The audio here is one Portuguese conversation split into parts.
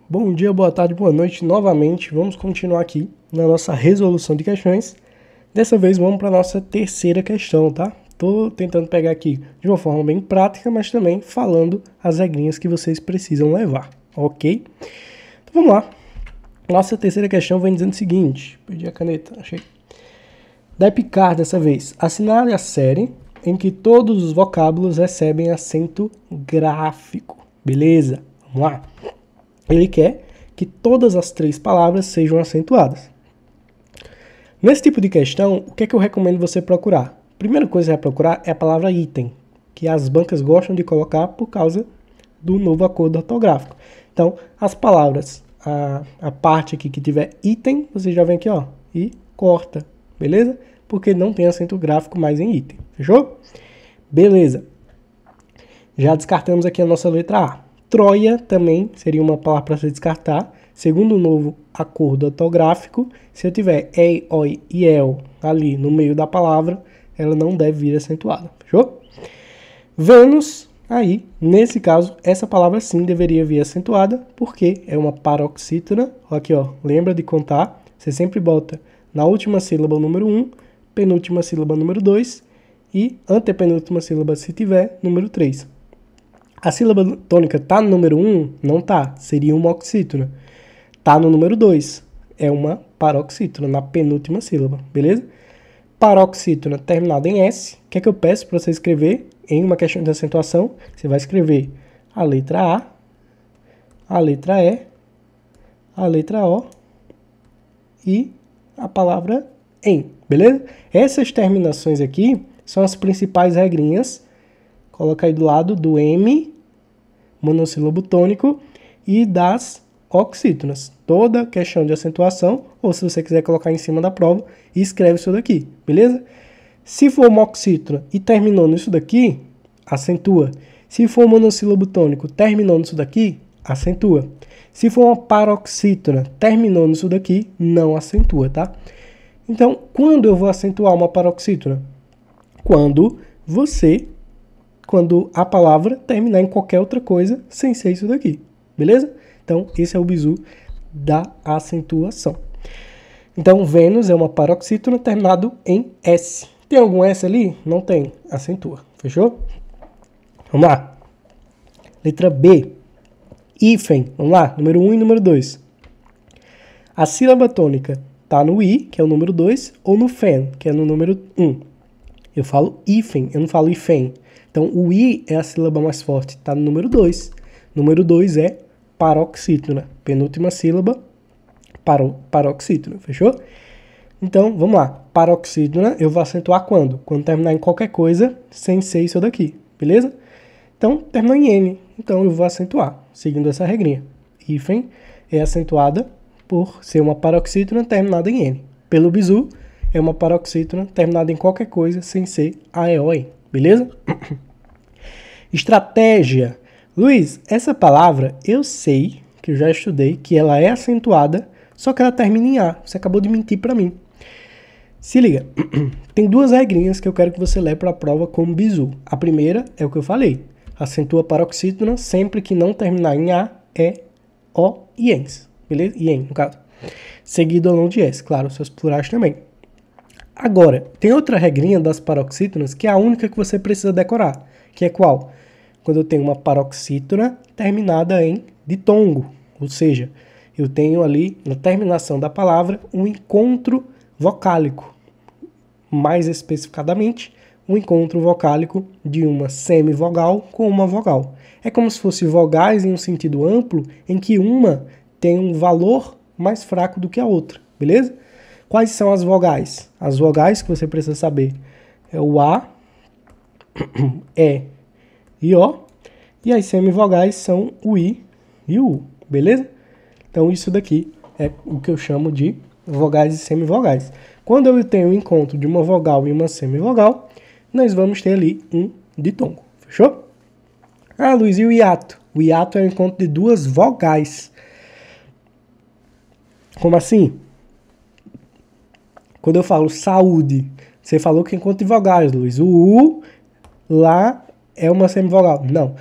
Bom dia, boa tarde, boa noite novamente. Vamos continuar aqui na nossa resolução de questões. Dessa vez vamos para a nossa terceira questão, tá? Tô tentando pegar aqui de uma forma bem prática, mas também falando as regrinhas que vocês precisam levar, ok? Então vamos lá. Nossa terceira questão vem dizendo o seguinte. Perdi a caneta, achei. Da Picard dessa vez. Assinale a série em que todos os vocábulos recebem acento gráfico. Beleza? Vamos lá. Ele quer que todas as três palavras sejam acentuadas. Nesse tipo de questão, o que é que eu recomendo você procurar? A primeira coisa a procurar é a palavra item, que as bancas gostam de colocar por causa do novo acordo ortográfico. Então, as palavras, a parte aqui que tiver item, você já vem aqui, ó, e corta, beleza? Porque não tem acento gráfico mais em item, fechou? Beleza. Já descartamos aqui a nossa letra A. Troia também seria uma palavra para se descartar. Segundo o novo acordo ortográfico, se eu tiver ei, oi e el ali no meio da palavra, ela não deve vir acentuada. Fechou? Vênus, aí, nesse caso, essa palavra sim deveria vir acentuada, porque é uma paroxítona. Aqui, ó, lembra de contar. Você sempre bota na última sílaba o número 1, penúltima sílaba número 2 e antepenúltima sílaba, se tiver, número 3. A sílaba tônica tá no número 1? Não tá. Seria uma oxítona. Tá no número 2. É uma paroxítona, na penúltima sílaba. Beleza? Paroxítona terminada em S. O que é que eu peço para você escrever em uma questão de acentuação? Você vai escrever a letra A, a letra E, a letra O e a palavra em. Beleza? Essas terminações aqui são as principais regrinhas. Coloca aí do lado do M, monossílabo tônico, e das oxítonas. Toda questão de acentuação, ou se você quiser colocar em cima da prova, escreve isso daqui, beleza? Se for uma oxítona e terminou nisso daqui, acentua. Se for monossílabo tônico, terminou nisso daqui, acentua. Se for uma paroxítona, terminou nisso daqui, não acentua, tá? Então, quando eu vou acentuar uma paroxítona? Quando a palavra terminar em qualquer outra coisa sem ser isso daqui, beleza? Então, esse é o bizu da acentuação. Então, Vênus é uma paroxítona terminado em S. Tem algum S ali? Não tem. Acentua. Fechou? Vamos lá. Letra B. Hífen. Vamos lá. Número 1 e número 2. A sílaba tônica está no I, que é o número 2, ou no fen, que é no número 1. Eu falo hífen, eu não falo hífen. Então, o I é a sílaba mais forte, está no número 2. Número 2 é paroxítona. Penúltima sílaba, paroxítona. Fechou? Então, vamos lá. Paroxítona, eu vou acentuar quando? Quando terminar em qualquer coisa sem ser isso daqui. Beleza? Então, terminou em N. Então, eu vou acentuar, seguindo essa regrinha. Hífen é acentuada por ser uma paroxítona terminada em N. Pelo bizu, é uma paroxítona terminada em qualquer coisa sem ser A, E, O, E. Beleza? Estratégia. Luiz, essa palavra eu sei, que eu já estudei, que ela é acentuada, só que ela termina em A. Você acabou de mentir para mim. Se liga. Tem duas regrinhas que eu quero que você leve para a prova como bizu. A primeira é o que eu falei. Acentua paroxítona sempre que não terminar em A, E, O e ENS. Beleza? E EN, no caso. Seguido ou não de S. Claro, seus plurais também. Agora, tem outra regrinha das paroxítonas que é a única que você precisa decorar, que é qual? Quando eu tenho uma paroxítona terminada em ditongo, ou seja, eu tenho ali, na terminação da palavra, um encontro vocálico. Mais especificadamente, um encontro vocálico de uma semivogal com uma vogal. É como se fosse vogais em um sentido amplo, em que uma tem um valor mais fraco do que a outra, beleza? Quais são as vogais? As vogais que você precisa saber é o A, E e O. E as semivogais são o I e o U, beleza? Então isso daqui é o que eu chamo de vogais e semivogais. Quando eu tenho o encontro de uma vogal e uma semivogal, nós vamos ter ali um ditongo, fechou? Ah, Luiz, e o hiato? O hiato é o encontro de duas vogais. Como assim? Quando eu falo saúde, você falou que encontro de vogais, Luiz. O U lá é uma semivogal. Não.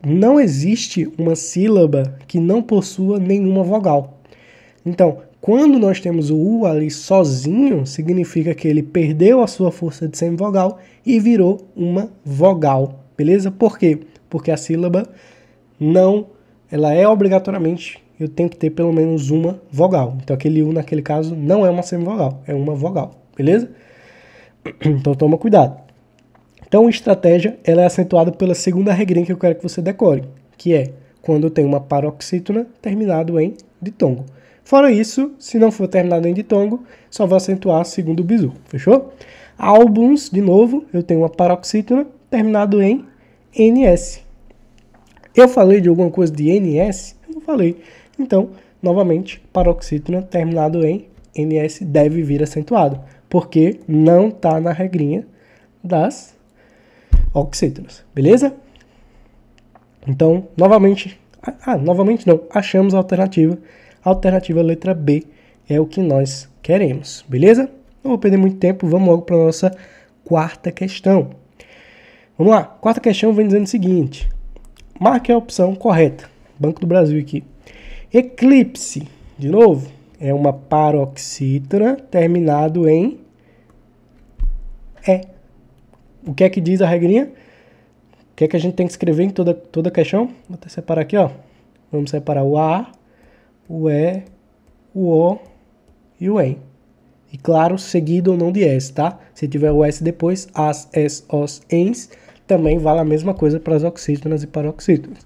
não existe uma sílaba que não possua nenhuma vogal. Então, quando nós temos o U ali sozinho, significa que ele perdeu a sua força de semivogal e virou uma vogal, beleza? Por quê? Porque a sílaba ela é obrigatoriamente, eu tenho que ter pelo menos uma vogal. Então, aquele U, naquele caso, não é uma semivogal, é uma vogal, beleza? Então, toma cuidado. Então, estratégia, ela é acentuada pela segunda regrinha que eu quero que você decore, que é quando tem uma paroxítona terminado em ditongo. Fora isso, se não for terminado em ditongo, só vou acentuar segundo o bizu, fechou? Álbuns, de novo, eu tenho uma paroxítona terminado em NS. Eu falei de alguma coisa de NS? Eu não falei. Então, novamente, paroxítona terminado em NS deve vir acentuado, porque não está na regrinha das oxítonas, beleza? Então, novamente não, achamos a alternativa. A alternativa letra B é o que nós queremos, beleza? Não vou perder muito tempo, vamos logo para a nossa quarta questão. Vamos lá, quarta questão vem dizendo o seguinte: marque a opção correta, Banco do Brasil aqui. Eclipse, de novo, é uma paroxítona terminado em E. O que é que diz a regrinha? O que é que a gente tem que escrever em toda questão? Vou até separar aqui, ó. Vamos separar o A, o E, o O e o EN. E claro, seguido ou não de S, tá? Se tiver o S depois, as, es, os, ens, também vale a mesma coisa para as oxítonas e paroxítonas.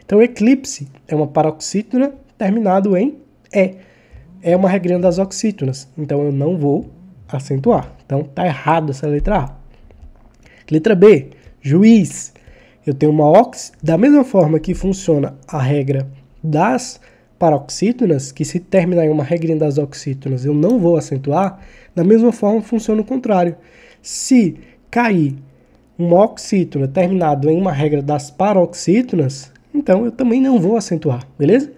Então, eclipse é uma paroxítona terminado em E. É uma regrinha das oxítonas, então eu não vou acentuar. Então, tá errado essa letra A. Letra B, juiz. Eu tenho uma ox, da mesma forma que funciona a regra das paroxítonas, que se terminar em uma regrinha das oxítonas eu não vou acentuar, da mesma forma funciona o contrário. Se cair uma oxítona terminado em uma regra das paroxítonas, então eu também não vou acentuar, beleza?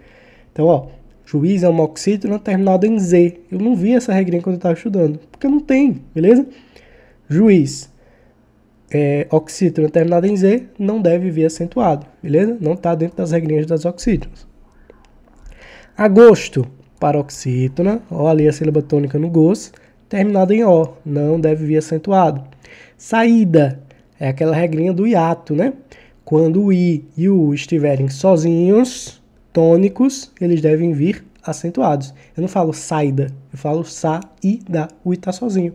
Então, ó, juiz é uma oxítona terminada em Z. Eu não vi essa regrinha quando eu estava estudando, porque não tem, beleza? Juiz, oxítona terminada em Z, não deve vir acentuado, beleza? Não está dentro das regrinhas das oxítonas. Agosto, paroxítona, ó ali a sílaba tônica no gos, terminada em O, não deve vir acentuado. Saída, é aquela regrinha do hiato, né? Quando o I e o U estiverem sozinhos, tônicos, eles devem vir acentuados. Eu não falo saída, eu falo saída, o I está sozinho.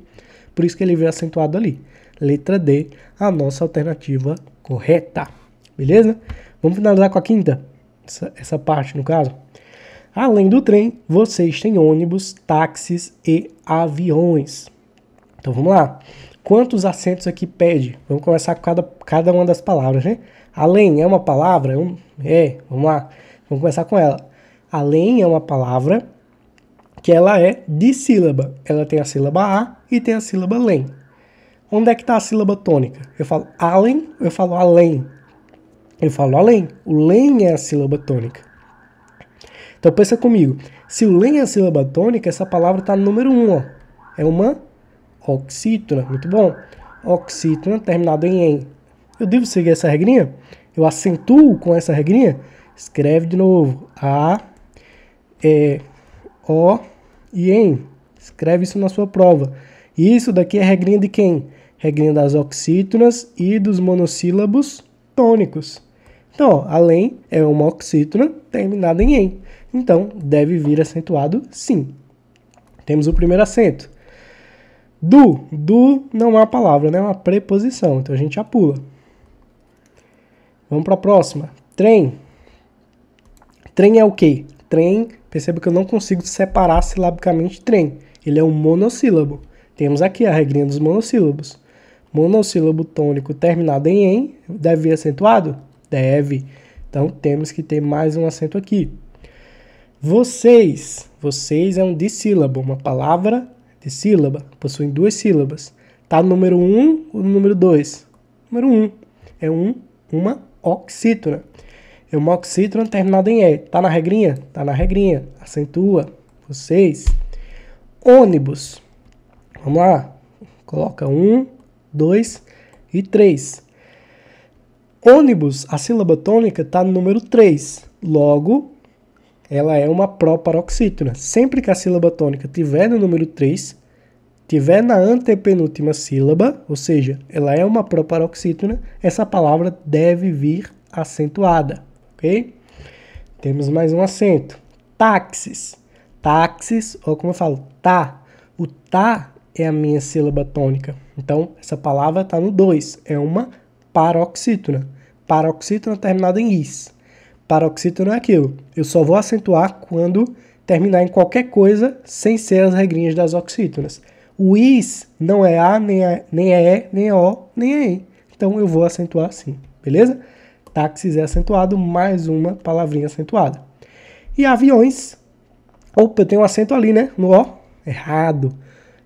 Por isso que ele veio acentuado ali. Letra D, a nossa alternativa correta. Beleza? Vamos finalizar com a quinta, essa parte no caso. Além do trem, vocês têm ônibus, táxis e aviões. Então vamos lá. Quantos acentos aqui pede? Vamos começar com cada uma das palavras, né? Além é uma palavra? Vamos lá. Vamos começar com ela. Além é uma palavra que ela é dissílaba. Ela tem a sílaba A e tem a sílaba lem. Onde é que está a sílaba tônica? Eu falo além, eu falo além. Eu falo além. O lem é a sílaba tônica. Então pensa comigo. Se o lem é a sílaba tônica, essa palavra está no número 1. Ó. É uma oxítona. Muito bom. Oxítona terminado em en. Eu devo seguir essa regrinha? Eu acentuo com essa regrinha? Escreve de novo. A, E, O e en. Escreve isso na sua prova. E isso daqui é regrinha de quem? Regrinha das oxítonas e dos monossílabos tônicos. Então, ó, além é uma oxítona terminada em en. Então, deve vir acentuado sim. Temos o primeiro acento. Do não é uma palavra, né? É uma preposição. Então, a gente já pula. Vamos para a próxima. Trem. Trem é o quê? Trem, perceba que eu não consigo separar silabicamente trem. Ele é um monossílabo. Temos aqui a regrinha dos monossílabos. Monossílabo tônico terminado em en, deve vir acentuado? Deve. Então, temos que ter mais um acento aqui. Vocês. Vocês é um dissílabo, uma palavra dissílaba, possui duas sílabas. Está no número 1 ou no número 2? Número 1. É uma oxítona. É uma oxítona terminada em E. Está na regrinha? Está na regrinha. Acentua. Vocês. Ônibus. Vamos lá. Coloca 1, 2 e 3. Ônibus, a sílaba tônica está no número 3. Logo, ela é uma proparoxítona. Sempre que a sílaba tônica estiver no número 3, estiver na antepenúltima sílaba, ou seja, ela é uma proparoxítona, essa palavra deve vir acentuada, ok? Temos mais um acento. Táxis. Táxis, ou como eu falo, tá. O tá é a minha sílaba tônica. Então, essa palavra está no 2. É uma paroxítona. Paroxítona terminada em is. Paroxítona é aquilo. Eu só vou acentuar quando terminar em qualquer coisa sem ser as regrinhas das oxítonas. O is não é A, nem é E, nem é O, nem é E. Então, eu vou acentuar assim, beleza? Táxis é acentuado, mais uma palavrinha acentuada. E aviões. Opa, eu tenho um acento ali, né? No O. Errado.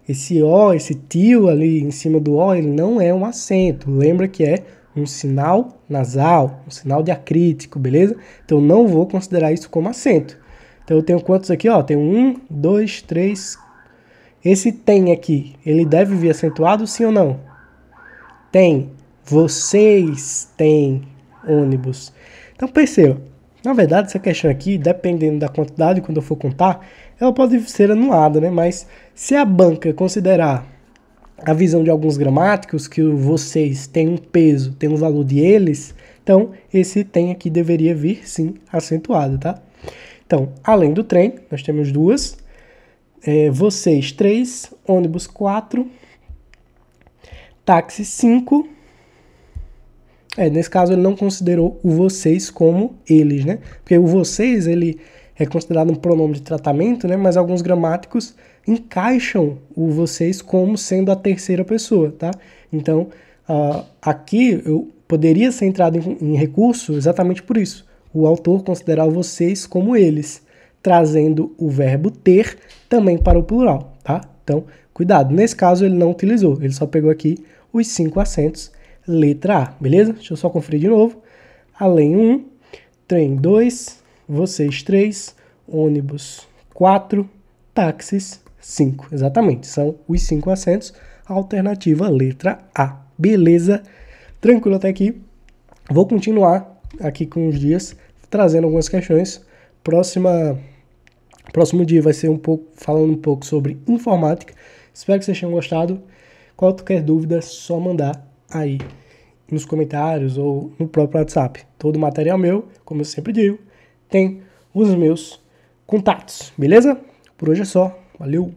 Esse O, esse tio ali em cima do O, ele não é um acento. Lembra que é um sinal nasal, um sinal diacrítico, beleza? Então, não vou considerar isso como acento. Então, eu tenho quantos aqui? Ó, tenho 1, 2, 3. Esse tem aqui, ele deve vir acentuado, sim ou não? Tem. Vocês têm ônibus. Então, perceba. Na verdade, essa questão aqui, dependendo da quantidade, quando eu for contar, ela pode ser anulada, né? Mas se a banca considerar a visão de alguns gramáticos, que o vocês tem um peso, tem um valor de eles, então esse tem aqui deveria vir, sim, acentuado, tá? Então, além do trem, nós temos duas. Vocês 3, ônibus 4, táxi 5. Nesse caso ele não considerou o vocês como eles, né? Porque o vocês, ele é considerado um pronome de tratamento, né? Mas alguns gramáticos encaixam o vocês como sendo a terceira pessoa, tá? Então, aqui eu poderia ser entrado em recurso exatamente por isso. O autor considerar o vocês como eles, trazendo o verbo ter também para o plural, tá? Então, cuidado. Nesse caso ele não utilizou, ele só pegou aqui os 5 acentos. Letra A, beleza? Deixa eu só conferir de novo. Além 1, trem 2, vocês 3, ônibus 4, táxis 5. Exatamente, são os 5 acentos. Alternativa letra A. Beleza? Tranquilo até aqui. Vou continuar aqui com os dias, trazendo algumas questões. Próximo dia vai ser falando um pouco sobre informática. Espero que vocês tenham gostado. Qualquer dúvida, só mandar aí nos comentários ou no próprio WhatsApp. Todo o material meu, como eu sempre digo, tem os meus contatos, beleza? Por hoje é só. Valeu!